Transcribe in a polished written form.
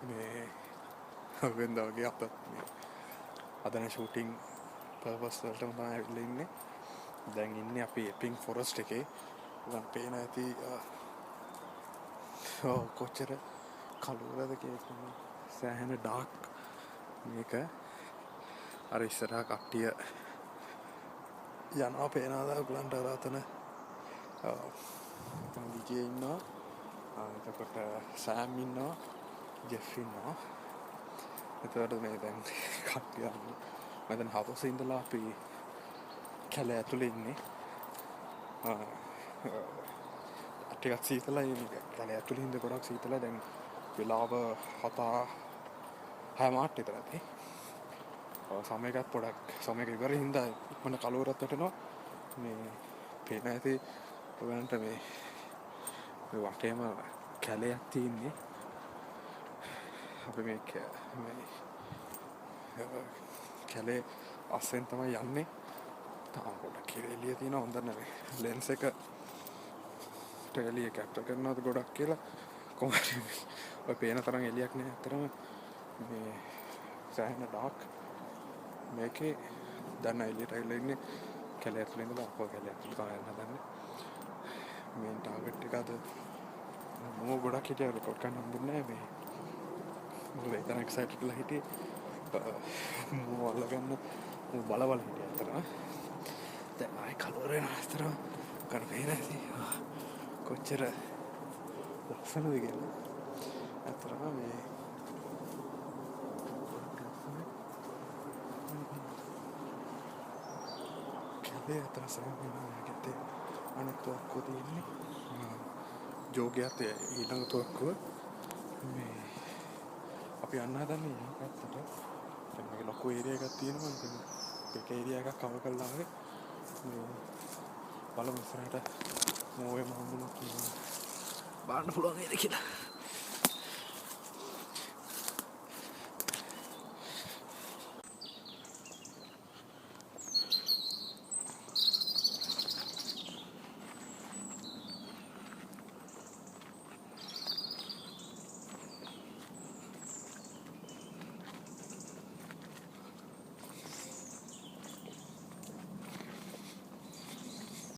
මේ වෙනද වගේ අපත් මේ අදන ෂූටිං පර්පස් වලටම තමයි ඇවිල්ලා ඉන්නේ. දැන් ඉන්නේ අපි එපින් ෆොරස්ට් එකේ. දැන් පේන ඇති කොච්චර කළුවරද කියලා. සෑහෙන ඩාර්ක් මේක. අර ඉස්සරහා කට්ටිය යනවා පේනවාද ඔයගලන්ට අතන විජේ ඉන්නවා. එතකොට සෑම් ඉන්නවා. ජෙෆ් ඉන්නවා. එතකොට මේ දැන් කට්ටිය මම දැන් හවසේ ඉඳලා අපි කැලේ ඇතුලේ ඉන්නේ. ටිකක් සීතලයි මේක. කැලේ ඇතුලේ ඉඳ ගොඩක් සීතලයි. දැන් වෙලාව 7:30 විතර ඇති. සමයකත් පොඩක් සමයක ඉවරින් හින්දා ඉක්මන කලවරත් වැටෙනවා. මේ පේන ඇති ඔයගලන්ට මේ වටේම කැලයක් තියෙන්නේ. අපි මේ කැලේ අස්සෙන් තමයි යන්නේ. තාම පොඩක් එළිය තියෙනවා. හොඳ නැහැ. ලෙන්ස් එක එළිය කැප්චර් කරනවාද ගොඩක් කියලා කොහොමද ඔය පේන තරම් එළියක් නෑ. අතරම මේ සෑහෙන ඩාර්ක් මේකේ දැන් එළියට ඇවිල්ලා ඉන්නේ. කැලේ ඇතුලේ ඉඳලා අපෝ කැලේ ඇතුලේ තමයි යන්න හදන්නේ. මේන් ටාගට් එක අද මම ගොඩක් හිටියා රෙකෝඩ් කරන්න හම්බුනේ නෑ. මේ මම දැන් එක්සයිටඩ්ලා හිටියේ මම අල්ලගන්න බලවල හිටියා අතර. දැන් ආයි කලවර වෙනවා අතර කරපේන ඇති කොච්චර ලස්සනද කියලා. අතරම මේ කැලේ අතර සමහරවිට ගැටේ අනෙක් තුවක්කුව තියෙන්නේ. ජෝගියත් ඊළඟ තුවක්කුව මේ අපි යන්න හදන්නේ මේ පැත්තට. දැන් මේක ලොකු ඒරියා එකක් තියෙනවා. ඉතින් ඒක ඒරියා එකක් කවර් කරලා ආවේ මේ බලමු ඉස්සරහට මෝවේ මහමුණක් බලන්න පුළුවන් නේද කියලා.